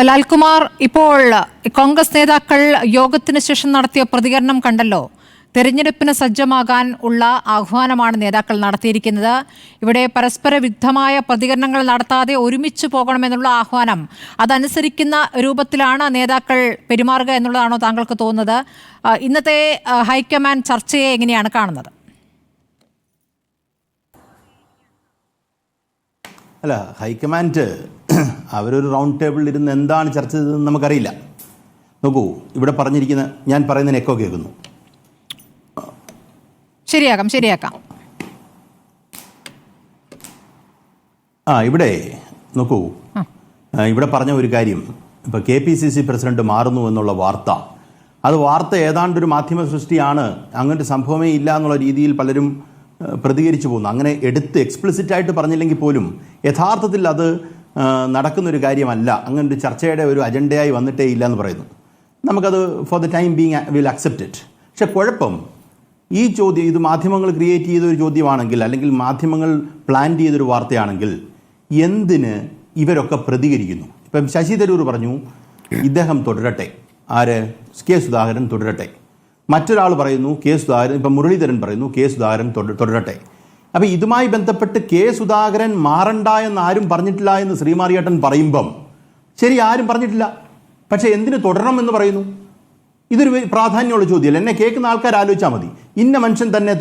ലാൽകുമാർ, ഇപ്പോൾ കോൺഗ്രസ് നേതാക്കൾ യോഗത്തിന് ശേഷം നടത്തിയ പ്രതികരണം കണ്ടല്ലോ. തെരഞ്ഞെടുപ്പിന് സജ്ജമാകാൻ ഉള്ള ആഹ്വാനമാണ് നേതാക്കൾ നടത്തിയിരിക്കുന്നത്. ഇവിടെ പരസ്പര വിരുദ്ധമായ പ്രതികരണങ്ങൾ നടത്താതെ ഒരുമിച്ച് പോകണമെന്നുള്ള ആഹ്വാനം, അതനുസരിക്കുന്ന രൂപത്തിലാണ് നേതാക്കൾ പെരുമാറുക എന്നുള്ളതാണോ താങ്കൾക്ക് തോന്നുന്നത്? ഇന്നത്തെ ഹൈക്കമാൻഡ് ചർച്ചയെ എങ്ങനെയാണ് കാണുന്നത്? അല്ല, ഹൈക്കമാൻഡ് അവരൊരു റൗണ്ട് ടേബിളിൽ ഇരുന്ന് എന്താണ് ചർച്ച ചെയ്തതെന്ന് നമുക്കറിയില്ല. നോക്കൂ, ഇവിടെ പറഞ്ഞിരിക്കുന്ന, ഞാൻ പറയുന്നതിന് എക്കോ കേൾക്കുന്നു. ശരിയാക്കാം. ഇവിടെ നോക്കൂ, ഇവിടെ പറഞ്ഞ ഒരു കാര്യം, ഇപ്പോൾ KPCC പ്രസിഡന്റ് മാറുന്നു എന്നുള്ള വാർത്ത ഏതാണ്ടൊരു മാധ്യമ സൃഷ്ടിയാണ്, അങ്ങനൊരു സംഭവമേ ഇല്ല എന്നുള്ള രീതിയിൽ പലരും പ്രതികരിച്ചു പോകുന്നു. അങ്ങനെ എടുത്ത് എക്സ്പ്ലിസിറ്റായിട്ട് പറഞ്ഞില്ലെങ്കിൽ പോലും യഥാർത്ഥത്തിൽ അത് നടക്കുന്നൊരു കാര്യമല്ല, അങ്ങനൊരു ചർച്ചയുടെ ഒരു അജണ്ടയായി വന്നിട്ടേ ഇല്ല എന്ന് പറയുന്നു. നമുക്കത് for the time being will accept it. പക്ഷെ കുഴപ്പം, ഈ ചോദ്യം ഇത് മാധ്യമങ്ങൾ ക്രിയേറ്റ് ചെയ്തൊരു ചോദ്യമാണെങ്കിൽ, അല്ലെങ്കിൽ മാധ്യമങ്ങൾ പ്ലാൻ ചെയ്തൊരു വാർത്തയാണെങ്കിൽ, എന്തിന് ഇവരൊക്കെ പ്രതികരിക്കുന്നു? ഇപ്പം ശശി തരൂർ പറഞ്ഞു ഇദ്ദേഹം തുടരട്ടെ, ആര്? കെ സുധാകരൻ തുടരട്ടെ. മറ്റൊരാൾ പറയുന്നു കെ സുധാകരൻ, ഇപ്പം മുരളീധരൻ പറയുന്നു കെ സുധാകരൻ തുടരട്ടെ. അപ്പോൾ ഇതുമായി ബന്ധപ്പെട്ട് കെ സുധാകരൻ മാറണ്ട എന്ന് ആരും പറഞ്ഞിട്ടില്ല എന്ന് ശ്രീമാറിയേട്ടൻ പറയുമ്പം, ശരി, ആരും പറഞ്ഞിട്ടില്ല, പക്ഷേ എന്തിന് തുടരണം എന്ന് പറയുന്നു? ഇതൊരു പ്രാധാന്യമുള്ള ചോദ്യമല്ല. എന്നെ കേൾക്കുന്ന ആൾക്കാർ ആലോചിച്ചാൽ മതി. ഇന്ന മനുഷ്യൻ തന്നെ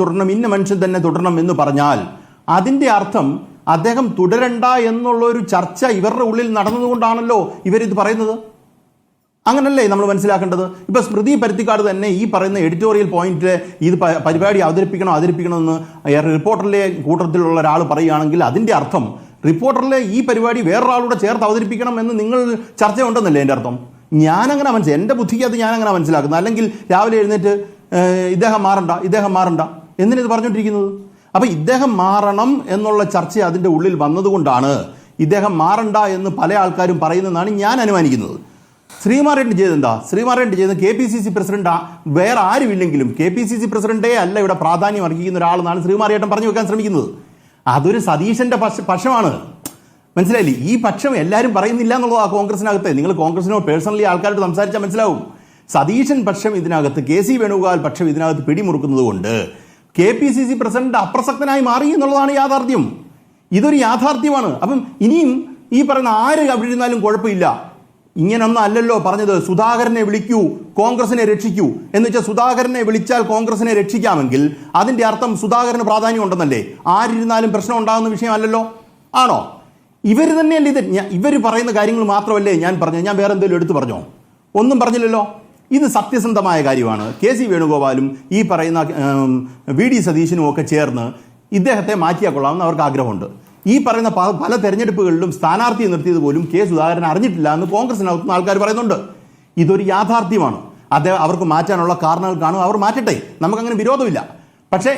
തുടരണം എന്ന് പറഞ്ഞാൽ അതിൻ്റെ അർത്ഥം അദ്ദേഹം തുടരണ്ട എന്നുള്ളൊരു ചർച്ച ഇവരുടെ ഉള്ളിൽ നടന്നതുകൊണ്ടാണല്ലോ ഇവരിത് പറയുന്നത്. അങ്ങനല്ലേ നമ്മൾ മനസ്സിലാക്കേണ്ടത്? ഇപ്പോൾ സ്മൃതി പരുത്തിക്കാട് തന്നെ ഈ പറയുന്ന എഡിറ്റോറിയൽ പോയിന്റിൽ ഇത് പരിപാടി അവതരിപ്പിക്കണമെന്ന് റിപ്പോർട്ടറിലെ കൂട്ടത്തിലുള്ള ഒരാൾ പറയുകയാണെങ്കിൽ അതിൻ്റെ അർത്ഥം റിപ്പോർട്ടറിലെ ഈ പരിപാടി വേറൊരാളൂടെ ചേർത്ത് അവതരിപ്പിക്കണം എന്ന് നിങ്ങൾ ചർച്ചയുണ്ടെന്നല്ലേ എൻ്റെ അർത്ഥം? ഞാനങ്ങനെ എൻ്റെ ബുദ്ധിക്ക് അത് ഞാനങ്ങനെ മനസ്സിലാക്കുന്നത്. അല്ലെങ്കിൽ രാവിലെ എഴുന്നേറ്റ് ഇദ്ദേഹം മാറണ്ട എന്നിത് പറഞ്ഞുകൊണ്ടിരിക്കുന്നത്. അപ്പോൾ ഇദ്ദേഹം മാറണം എന്നുള്ള ചർച്ച അതിൻ്റെ ഉള്ളിൽ വന്നതുകൊണ്ടാണ് ഇദ്ദേഹം മാറണ്ട എന്ന് പല ആൾക്കാരും പറയുന്നതെന്നാണ് ഞാൻ അനുമാനിക്കുന്നത്. ശ്രീമാറേട്ടൻ ചെയ്തെന്താ? ശ്രീമാറേട്ടൻ ചെയ്ത് KPCC പ്രസിഡന്റ് വേറെ ആരുമില്ലെങ്കിലും KPCC പ്രസിഡന്റേ അല്ല ഇവിടെ പ്രാധാന്യം അർഹിക്കുന്ന ഒരാളെന്നാണ് ശ്രീമാറേട്ടൻ പറഞ്ഞു വെക്കാൻ ശ്രമിക്കുന്നത്. അതൊരു സതീശന്റെ പക്ഷമാണ്. മനസ്സിലായില്ലേ? ഈ പക്ഷം എല്ലാവരും പറയുന്നില്ല എന്നുള്ളതാണ് കോൺഗ്രസിനകത്ത്. നിങ്ങൾ കോൺഗ്രസിനോ പേഴ്സണലി ആൾക്കാരോട് സംസാരിച്ചാൽ മനസ്സിലാവും. സതീശൻ പക്ഷം ഇതിനകത്ത്, KC വേണുഗോപാൽ പക്ഷം ഇതിനകത്ത് പിടിമുറുക്കുന്നത് കൊണ്ട് KPCC പ്രസിഡന്റ് അപ്രസക്തനായി മാറി എന്നുള്ളതാണ് യാഥാർത്ഥ്യം. ഇതൊരു യാഥാർത്ഥ്യമാണ്. അപ്പം ഇനിയും ഈ പറയുന്ന ആര് അവിടെ ഇരുന്നാലും കുഴപ്പമില്ല, ഇങ്ങനൊന്നും അല്ലല്ലോ പറഞ്ഞത്. സുധാകരനെ വിളിക്കൂ, കോൺഗ്രസിനെ രക്ഷിക്കൂ എന്ന് വെച്ചാൽ സുധാകരനെ വിളിച്ചാൽ കോൺഗ്രസിനെ രക്ഷിക്കാമെങ്കിൽ അതിൻ്റെ അർത്ഥം സുധാകരന് പ്രാധാന്യം ഉണ്ടെന്നല്ലേ? ആരിരുന്നാലും പ്രശ്നം ഉണ്ടാകുന്ന വിഷയമല്ലല്ലോ. ആണോ? ഇവർ തന്നെയല്ലേ ഇത്? ഇവർ പറയുന്ന കാര്യങ്ങൾ മാത്രമല്ലേ ഞാൻ പറഞ്ഞു? ഞാൻ വേറെ എന്തെങ്കിലും എടുത്തു പറഞ്ഞോ? ഒന്നും പറഞ്ഞില്ലല്ലോ. ഇത് സത്യസന്ധമായ കാര്യമാണ്. KC വേണുഗോപാലും ഈ പറയുന്ന VD സതീശനും ഒക്കെ ചേർന്ന് ഇദ്ദേഹത്തെ മാറ്റിയാൽ കൊള്ളാമെന്ന് അവർക്ക് ആഗ്രഹമുണ്ട്. ഈ പറയുന്ന പല തെരഞ്ഞെടുപ്പുകളിലും സ്ഥാനാർത്ഥിയെ നിർത്തിയത് പോലും കെ സുധാകരൻ അറിഞ്ഞിട്ടില്ല എന്ന് കോൺഗ്രസിനകത്തുന്ന ആൾക്കാർ പറയുന്നുണ്ട്. ഇതൊരു യാഥാർത്ഥ്യമാണ്. അവർക്ക് മാറ്റാനുള്ള കാരണങ്ങൾ കാണും, അവർ മാറ്റട്ടെ, നമുക്കങ്ങനെ വിരോധമില്ല. പക്ഷേ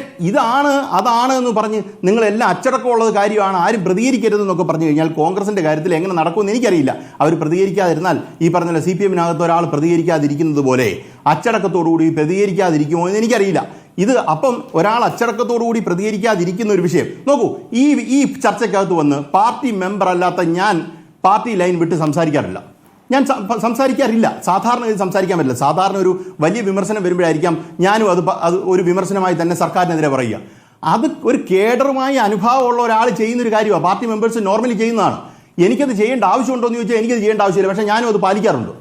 അതാണ് എന്ന് പറഞ്ഞ് നിങ്ങളെല്ലാം അച്ചടക്കമുള്ളത് കാര്യമാണ്, ആരും പ്രതികരിക്കരുതെന്നൊക്കെ പറഞ്ഞു കഴിഞ്ഞാൽ കോൺഗ്രസിൻ്റെ കാര്യത്തിൽ എങ്ങനെ നടക്കുമെന്ന് എനിക്കറിയില്ല. അവർ പ്രതികരിക്കാതിരുന്നാൽ ഈ പറഞ്ഞ CPM-നകത്ത് ഒരാൾ പ്രതികരിക്കാതിരിക്കുന്നത് പോലെ അച്ചടക്കത്തോടുകൂടി പ്രതികരിക്കാതിരിക്കുമോ എന്ന് എനിക്കറിയില്ല. ഇത് അപ്പം ഒരാൾ അച്ചടക്കത്തോടുകൂടി പ്രതികരിക്കാതിരിക്കുന്ന ഒരു വിഷയം നോക്കൂ. ഈ ചർച്ചയ്ക്കകത്ത് വന്ന് പാർട്ടി മെമ്പർ അല്ലാത്ത ഞാൻ പാർട്ടി ലൈൻ വിട്ട് സംസാരിക്കാറില്ല. സാധാരണ ഇത് സംസാരിക്കാൻ പറ്റില്ല. സാധാരണ ഒരു വലിയ വിമർശനം വരുമ്പോഴായിരിക്കാം ഞാനും അത് ഒരു വിമർശനമായി തന്നെ സർക്കാരിനെതിരെ പറയുക. അത് ഒരു കേഡറുമായി അനുഭാവമുള്ള ഒരാൾ ചെയ്യുന്നൊരു കാര്യമാണ്. പാർട്ടി മെമ്പേഴ്സ് നോർമലി ചെയ്യുന്നതാണ്. എനിക്കത് ചെയ്യേണ്ട ആവശ്യമുണ്ടോ എന്ന് ചോദിച്ചാൽ എനിക്കത് ചെയ്യേണ്ട ആവശ്യമില്ല. പക്ഷേ ഞാനും അത് പാലിക്കാറുണ്ട്.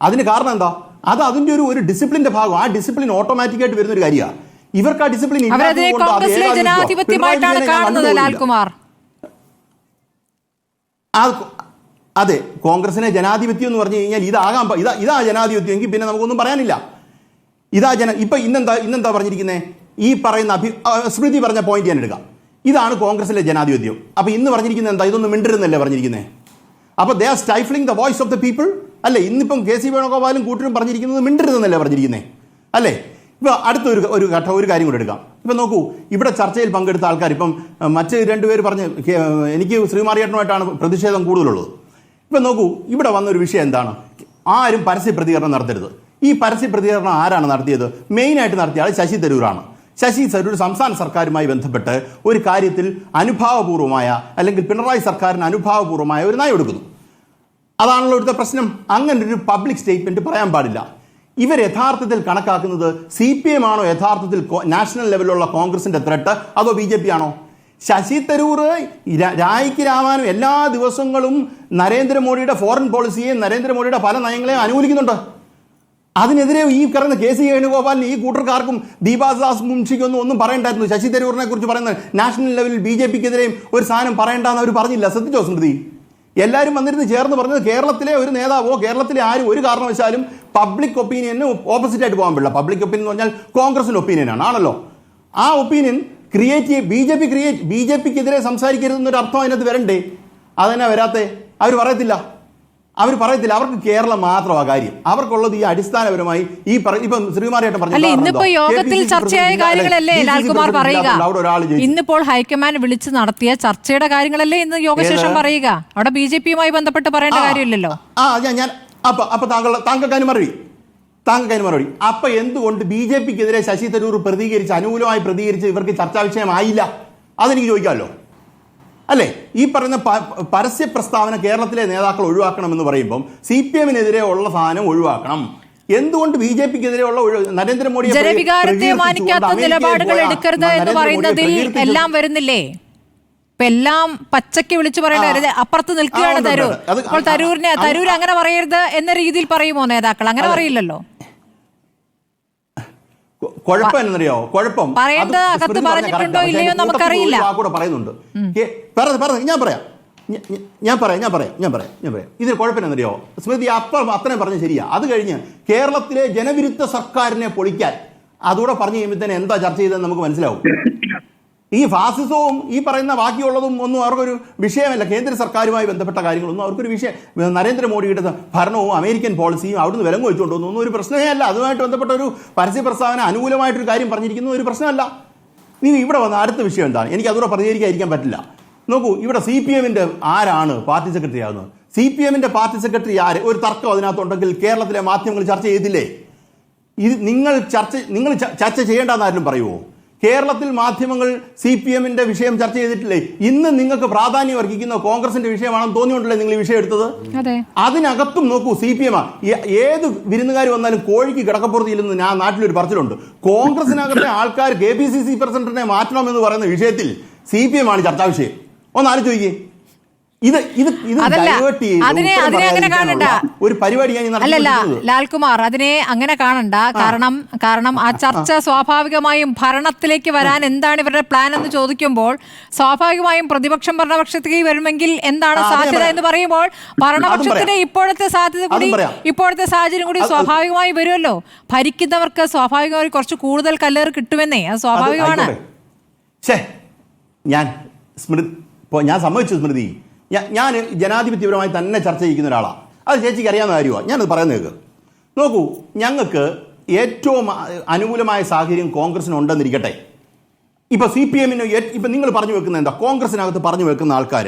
അതിന് കാരണം എന്താ? അത് അതിൻ്റെ ഒരു ഡിസിപ്ലിൻ്റെ ഭാഗം. ആ ഡിസിപ്ലിൻ ഓട്ടോമാറ്റിക്കായിട്ട് വരുന്നൊരു കാര്യമാണ്. ഇവർക്ക് ആ ഡിസിപ്ലിൻ അതെ, കോൺഗ്രസിനെ ജനാധിപത്യം എന്ന് പറഞ്ഞു കഴിഞ്ഞാൽ ഇതാ ജനാധിപത്യം എങ്കിൽ പിന്നെ നമുക്കൊന്നും പറയാനില്ല. ഇപ്പൊ ഇന്നെന്താ പറഞ്ഞിരിക്കുന്നത്? ഈ പറയുന്ന സ്മൃതി പറഞ്ഞ പോയിന്റ് ഞാൻ എടുക്കാം. ഇതാണ് കോൺഗ്രസിലെ ജനാധിപത്യം. അപ്പൊ ഇന്ന് പറഞ്ഞിരിക്കുന്നത് എന്താ? ഇതൊന്നും മിണ്ടരുന്നല്ലേ പറഞ്ഞിരിക്കുന്നത്? അപ്പൊ they are stifling the voice of the people അല്ലേ? ഇന്നിപ്പം KC വേണുഗോപാലും കൂട്ടരും പറഞ്ഞിരിക്കുന്നത് മിണ്ടരുതെന്നല്ലേ പറഞ്ഞിരിക്കുന്നത് അല്ലേ? ഇപ്പോൾ ഒരു കാര്യം കൂടെ എടുക്കാം. ഇപ്പം നോക്കൂ, ഇവിടെ ചർച്ചയിൽ പങ്കെടുത്ത ആൾക്കാർ, ഇപ്പം മറ്റ് രണ്ടുപേർ പറഞ്ഞ് എനിക്ക് ശ്രീമാറിയേട്ടനുമായിട്ടാണ് പ്രതിഷേധം കൂടുതലുള്ളത്. ഇപ്പം നോക്കൂ, ഇവിടെ വന്നൊരു വിഷയം എന്താണ്? ആരും പരസ്യ പ്രതികരണം നടത്തരുത്. ഈ പരസ്യ പ്രതികരണം ആരാണ് നടത്തിയത്? മെയിനായിട്ട് നടത്തിയ ആൾ ശശി തരൂരാണ്. ശശി തരൂർ സംസ്ഥാന സർക്കാരുമായി ബന്ധപ്പെട്ട് ഒരു കാര്യത്തിൽ അനുഭാവപൂർവമായ, അല്ലെങ്കിൽ പിണറായി സർക്കാരിന് അനുഭാവപൂർവമായ ഒരു നയം എടുക്കുന്നു. അതാണല്ലോ ഇവിടുത്തെ പ്രശ്നം. അങ്ങനെ ഒരു പബ്ലിക് സ്റ്റേറ്റ്മെന്റ് പറയാൻ പാടില്ല. ഇവർ യഥാർത്ഥത്തിൽ കണക്കാക്കുന്നത് CPM ആണോ യഥാർത്ഥത്തിൽ നാഷണൽ ലെവലിലുള്ള കോൺഗ്രസിന്റെ ത്രെട്ട്, അതോ BJP ആണോ? ശശി തരൂർ, രായ്ക്ക് രാമാനും എല്ലാ ദിവസങ്ങളും നരേന്ദ്രമോദിയുടെ ഫോറിൻ പോളിസിയെയും നരേന്ദ്രമോദിയുടെ പല നയങ്ങളെയും അനുകൂലിക്കുന്നുണ്ട്. അതിനെതിരെ ഈ പറയുന്ന KC വേണുഗോപാലിന് ഈ കൂട്ടർക്കാർക്കും ദീപാദാസ് മുൻഷിക്കൊന്നും ഒന്നും പറയണ്ടായിരുന്നു. ശശി തരൂരിനെ കുറിച്ച് പറയുന്നത് നാഷണൽ ലെവലിൽ BJPക്കെതിരെയും ഒരു സാധനം പറയണ്ടെന്ന് അവർ പറഞ്ഞില്ല. ശ്രദ്ധിച്ചോ സ്മൃതി? എല്ലാവരും വന്നിരുന്ന് ചേർന്ന് പറഞ്ഞത് കേരളത്തിലെ ഒരു നേതാവോ കേരളത്തിലെ ആരും ഒരു കാരണവശാലും പബ്ലിക് ഒപ്പീനിയന് ഓപ്പോസിറ്റ് ആയിട്ട് പോകാൻ പറ്റില്ല. പബ്ലിക് ഒപ്പീനിയൻ എന്ന് പറഞ്ഞാൽ കോൺഗ്രസിന്റെ ഒപ്പീനിയനാണ് ആണല്ലോ. ആ ഒപ്പീനിയൻ ക്രിയേറ്റ് BJPക്കെതിരെ സംസാരിക്കരുതെന്നൊരു അർത്ഥം അതിനകത്ത് വരണ്ടേ? അതെന്നാ വരാത്തെ? അവർ പറയത്തില്ല. അവർക്ക് കേരളം മാത്രമാണ് കാര്യം. അവർക്കുള്ളത് ഈ അടിസ്ഥാനപരമായി ഈ ഇപ്പം ശ്രീകുമാരേട്ടൻ പറഞ്ഞു, ഇന്നിപ്പോ യോഗത്തിൽ ചർച്ചയായ കാര്യങ്ങളല്ലേ ലാൽകുമാർ പറയുക? ഇന്നിപ്പോൾ ഹൈക്കമാൻഡ് വിളിച്ച് നടത്തിയ ചർച്ചയുടെ കാര്യങ്ങളല്ലേ ഇന്ന് യോഗശേഷം പറയുക? അവിടെ BJPയുമായി ബന്ധപ്പെട്ട് പറയേണ്ട കാര്യമില്ലല്ലോ. ഞാൻ അപ്പൊ താങ്കൾക്ക് മറുപടി. അപ്പൊ എന്തുകൊണ്ട് BJPക്കെതിരെ ശശി തരൂർ അനുകൂലമായി പ്രതികരിച്ച് ഇവർക്ക് ചർച്ചാ വിഷയമായില്ല? അതെനിക്ക് ചോദിക്കാമല്ലോ. അല്ലേ? ഈ പറയുന്ന പരസ്യ പ്രസ്താവന കേരളത്തിലെ നേതാക്കൾ ഒഴിവാക്കണമെന്ന് പറയുമ്പം CPMനെതിരെ ഉള്ള സാധനം ഒഴിവാക്കണം. എന്തുകൊണ്ട് BJPക്കെതിരെയുള്ള നരേന്ദ്രമോദി ജനവികാരത്തെ മാനിക്കാത്ത നിലപാടുകൾ എടുക്കരുത് എന്ന് പറയുന്നതിൽ എല്ലാം വരുന്നില്ലേ? ഇപ്പൊ എല്ലാം പച്ചയ്ക്ക് വിളിച്ചു പറയേണ്ട അപ്പുറത്ത് നിൽക്കുകയാണ് തരൂർ. അപ്പോൾ തരൂർ അങ്ങനെ പറയരുത് എന്ന രീതിയിൽ പറയുമോ നേതാക്കൾ? അങ്ങനെ പറയില്ലല്ലോ. കുഴപ്പം എന്നറിയോ? കുഴപ്പം അകത്ത് പറഞ്ഞിട്ടുണ്ടോ ഇല്ലയോ നമുക്കറിയില്ല. പറയുന്നുണ്ട്. ഞാൻ പറയാം. ഇതിന് കുഴപ്പം എന്നറിയോ സ്മൃതി? അത്രയും പറഞ്ഞ ശരിയാ. അത് കഴിഞ്ഞ് കേരളത്തിലെ ജനവിരുദ്ധ സർക്കാരിനെ പൊളിക്കാൻ അതുകൂടെ പറഞ്ഞു കഴിയുമ്പോൾ തന്നെ എന്താ ചർച്ച ചെയ്തതെന്ന് നമുക്ക് മനസ്സിലാവും. ഈ ഫാസിസവും ഈ പറയുന്ന ബാക്കിയുള്ളതും ഒന്നും അവർക്കൊരു വിഷയമല്ല. കേന്ദ്ര സർക്കാരുമായി ബന്ധപ്പെട്ട കാര്യങ്ങളൊന്നും അവർക്കൊരു വിഷയം, നരേന്ദ്രമോദിയുടെ ഭരണവും അമേരിക്കൻ പോളിസിയും അവിടുന്ന് വിലങ്ങ് വെച്ചുകൊണ്ടൊന്നും ഒരു പ്രശ്നമേ അല്ല. അതുമായിട്ട് ബന്ധപ്പെട്ട ഒരു പരസ്യ പ്രസ്താവന അനുകൂലമായിട്ടൊരു കാര്യം പറഞ്ഞിരിക്കുന്നത് ഒരു പ്രശ്നമല്ല. നീ ഇവിടെ വന്ന അടുത്ത വിഷയം എന്താണ്? എനിക്ക് അതുകൂടെ പ്രതികരിക്കാതിരിക്കാൻ പറ്റില്ല. നോക്കൂ, ഇവിടെ CPMന്റെ ആരാണ് പാർട്ടി സെക്രട്ടറി ആകുന്നത്? CPMന്റെ പാർട്ടി സെക്രട്ടറി ആര്? ഒരു തർക്കം അതിനകത്തുണ്ടെങ്കിൽ കേരളത്തിലെ മാധ്യമങ്ങൾ ചർച്ച ചെയ്തില്ലേ? ഇത് നിങ്ങൾ ചർച്ച ചെയ്യേണ്ടെന്ന് ആരും പറയുമോ? കേരളത്തിൽ മാധ്യമങ്ങൾ CPMന്റെ വിഷയം ചർച്ച ചെയ്തിട്ടില്ലേ? ഇന്ന് നിങ്ങൾക്ക് പ്രാധാന്യം അർഹിക്കുന്ന കോൺഗ്രസിന്റെ വിഷയമാണെന്ന് തോന്നിയോണ്ടല്ലേ നിങ്ങൾ ഈ വിഷയം എടുത്തത്? അതിനകത്തും നോക്കൂ, CPM ഏത് വിരുന്നുകാർ വന്നാലും കോഴിക്ക് കിടക്കപ്പുറത്തില്ലെന്ന് ഞാൻ നാട്ടിലൊരു പറച്ചിലുണ്ട്. കോൺഗ്രസിനകത്തെ ആൾക്കാർ KPCC പ്രസിഡന്റിനെ മാറ്റണമെന്ന് പറയുന്ന വിഷയത്തിൽ CPM ആണ് ചർച്ചാ വിഷയം. ഒന്ന് ആലോചിച്ച് നോക്കിയേ. ഒരു പരിപാടി അല്ലല്ല ലാൽകുമാർ, അതിനെ അങ്ങനെ കാണണ്ട. കാരണം ആ ചർച്ച സ്വാഭാവികമായും ഭരണത്തിലേക്ക് വരാൻ എന്താണ് ഇവരുടെ പ്ലാൻ എന്ന് ചോദിക്കുമ്പോൾ സ്വാഭാവികമായും പ്രതിപക്ഷം ഭരണപക്ഷത്തേക്ക് വരുമെങ്കിൽ എന്താണ് സാധ്യത എന്ന് പറയുമ്പോൾ ഭരണപക്ഷത്തിന്റെ ഇപ്പോഴത്തെ സാധ്യത കൂടി, ഇപ്പോഴത്തെ സാഹചര്യം കൂടി സ്വാഭാവികമായി വരുമല്ലോ. ഭരിക്കുന്നവർക്ക് സ്വാഭാവികമായി കുറച്ച് കൂടുതൽ കല്ലേറ് കിട്ടുമെന്നേ, അത് സ്വാഭാവികമാണ്. ഞാൻ സമ്മതിച്ചു സ്മൃതി. ഞാൻ ജനാധിപത്യപരമായി തന്നെ ചർച്ച ചെയ്യുന്ന ഒരാളാണ്. അത് ചേച്ചിക്ക് അറിയാവുന്ന കാര്യമാണ്. ഞാനത് പറയുന്നത് നോക്കൂ, ഞങ്ങൾക്ക് ഏറ്റവും അനുകൂലമായ സാഹചര്യം കോൺഗ്രസിനുണ്ടെന്നിരിക്കട്ടെ. ഇപ്പൊ CPMന് ഇപ്പൊ നിങ്ങൾ പറഞ്ഞു വെക്കുന്ന എന്താ? കോൺഗ്രസിനകത്ത് പറഞ്ഞു വെക്കുന്ന ആൾക്കാർ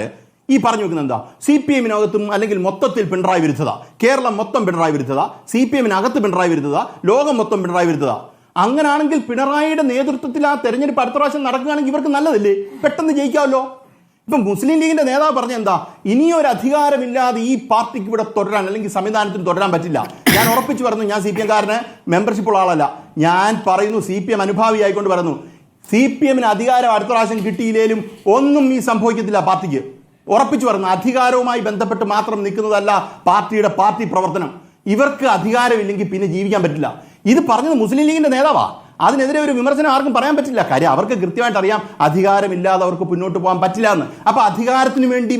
ഈ പറഞ്ഞു വെക്കുന്ന എന്താ? CPMനകത്തും അല്ലെങ്കിൽ മൊത്തത്തിൽ പിണറായി വിരുദ്ധത, കേരളം മൊത്തം പിണറായി വിരുദ്ധത, CPMനകത്ത് പിണറായി വിരുദ്ധത, ലോകം മൊത്തം പിണറായി വിരുദ്ധത. അങ്ങനാണെങ്കിൽ പിണറായിയുടെ നേതൃത്വത്തിൽ ആ തെരഞ്ഞെടുപ്പ് അടുത്ത പ്രാവശ്യം നടക്കുകയാണെങ്കിൽ ഇവർക്ക് നല്ലതല്ലേ? പെട്ടെന്ന് ജയിക്കാമല്ലോ. ഇപ്പം മുസ്ലിം ലീഗിന്റെ നേതാവ് പറഞ്ഞ എന്താ? ഇനിയൊരു അധികാരമില്ലാതെ ഈ പാർട്ടിക്ക് ഇവിടെ തുടരാൻ അല്ലെങ്കിൽ സംവിധാനത്തിന് തുടരാൻ പറ്റില്ല. ഞാൻ ഉറപ്പിച്ചു പറഞ്ഞു, ഞാൻ CPMകാരന് മെമ്പർഷിപ്പ് ഉള്ള ആളല്ല. ഞാൻ പറയുന്നു, CPM അനുഭാവിയായിക്കൊണ്ട് പറയുന്നു, CPMന് അധികാരം അടുത്ത പ്രാവശ്യം കിട്ടിയില്ലേലും ഒന്നും ഈ സംഭവിക്കത്തില്ല പാർട്ടിക്ക്. ഉറപ്പിച്ചു പറഞ്ഞു, അധികാരവുമായി ബന്ധപ്പെട്ട് മാത്രം നിൽക്കുന്നതല്ല പാർട്ടി പ്രവർത്തനം. ഇവർക്ക് അധികാരമില്ലെങ്കിൽ പിന്നെ ജീവിക്കാൻ പറ്റില്ല. ഇത് പറഞ്ഞത് മുസ്ലിം ലീഗിന്റെ നേതാവാ. അതിനെതിരെ ഒരു വിമർശനം ആർക്കും പറയാൻ പറ്റില്ല. കാര്യം അവർക്ക് കൃത്യമായിട്ട് അറിയാം അതികാരമില്ലാതെ അവർക്ക് മുന്നോട്ട് പോകാൻ പറ്റില്ല എന്ന്. അപ്പൊ അധികാരത്തിന് വേണ്ടി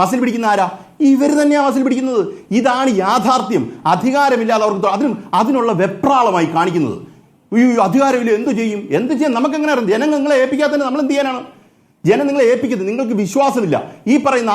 മസിൽ പിടിക്കുന്ന ആരാ? ഇവർ തന്നെയാണ് മസിൽ പിടിക്കുന്നത്. ഇതാണ് യാഥാർത്ഥ്യം. അധികാരമില്ലാതെ അവർക്ക് അതിനുള്ള വെപ്രാളമായി കാണിക്കുന്നത്. ഈ അധികാരമില്ല, എന്ത് ചെയ്യും നമുക്കെങ്ങനെ അറിയാം? ജനം നിങ്ങളെ ഏൽപ്പിക്കാത്തന്നെ നമ്മൾ എന്ത് ചെയ്യാനാണ്? ജനം നിങ്ങളെ ഏൽപ്പിക്കുന്നത്. നിങ്ങൾക്ക് വിശ്വാസമില്ല. ഈ പറയുന്ന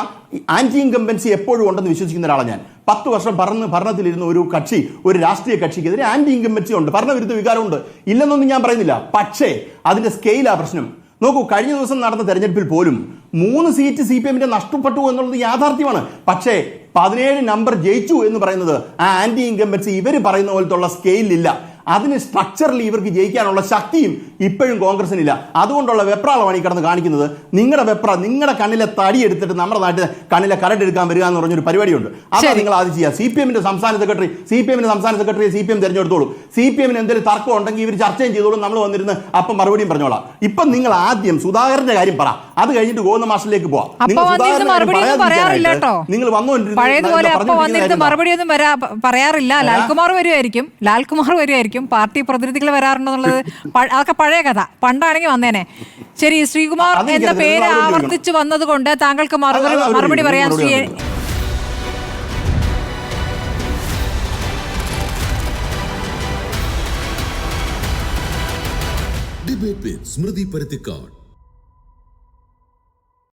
ആന്റി ഇൻകംബൻസി എപ്പോഴും ഉണ്ടെന്ന് വിശ്വസിക്കുന്ന ഒരാളാണ് ഞാൻ. 10 വർഷം ഭരണത്തിലിരുന്ന ഒരു കക്ഷി, ഒരു രാഷ്ട്രീയ കക്ഷിക്കെതിരെ ആന്റി ഇൻകംബൻസി ഉണ്ട്, ഭരണവിരുദ്ധ വികാരമുണ്ട്. ഇല്ലെന്നൊന്നും ഞാൻ പറയുന്നില്ല. പക്ഷേ അതിന്റെ സ്കെയിലാ പ്രശ്നം. നോക്കൂ, കഴിഞ്ഞ ദിവസം നടന്ന തെരഞ്ഞെടുപ്പിൽ പോലും 3 സീറ്റ് CPMന്റെ നഷ്ടപ്പെട്ടു എന്നുള്ളത് യാഥാർത്ഥ്യമാണ്. പക്ഷേ 17 നമ്പർ ജയിച്ചു എന്ന് പറയുന്നത് ആ ആന്റി ഇൻകംബൻസി ഇവർ പറയുന്ന പോലത്തുള്ള സ്കെയിലില്ല. അതിന് സ്ട്രക്ചറലി ഇവർക്ക് ജയിക്കാനുള്ള ശക്തിയും ഇപ്പോഴും കോൺഗ്രസിനില്ല. അതുകൊണ്ടുള്ള വെപ്രാളമാണ് ഈ കിടന്ന് കാണിക്കുന്നത്. നിങ്ങളുടെ കണ്ണിലെ തടി എടുത്തിട്ട് നമ്മുടെ നാട്ടിൽ കണ്ണിലെ കരട് എടുക്കാൻ വരിക എന്ന് പറഞ്ഞൊരു പരിപാടിയുണ്ട്. അതാണ് നിങ്ങൾ ആദ്യം ചെയ്യുക. CPMന്റെ സംസ്ഥാന സെക്രട്ടറി CPM തിരഞ്ഞെടുത്തോളൂ. CPMന് എന്തെങ്കിലും തർക്കം ഉണ്ടെങ്കിൽ ഇവർ ചർച്ചയും ചെയ്തോളും. നമ്മൾ വന്നിരുന്ന് അപ്പം മറുപടിയും പറഞ്ഞോളാം. ഇപ്പം നിങ്ങൾ ആദ്യം സുധാകരന്റെ കാര്യം പറ, അത് കഴിഞ്ഞിട്ട് ഗോവിന്ദ മാഷിലേക്ക് പോവാം. നിങ്ങൾ പഴയതുപോലെ അപ്പൊ വന്നിരുന്ന് മറുപടിയൊന്നും പറയാറില്ല. ലാൽകുമാർ വരുമായിരിക്കും, പാർട്ടി പ്രതിനിധികൾ വരാറുണ്ടെന്നുള്ളത് അതൊക്കെ പഴയ കഥ. പണ്ടാണെങ്കിൽ വന്നേനെ. ശരി, ശ്രീകുമാർ എന്ന പേര് ആവർത്തിച്ചു വന്നതുകൊണ്ട് താങ്കൾക്ക് മറുപടി പറയാൻ ഡിബേറ്റ് വിത്ത് സ്മൃതി പരുത്തിക്കാട്.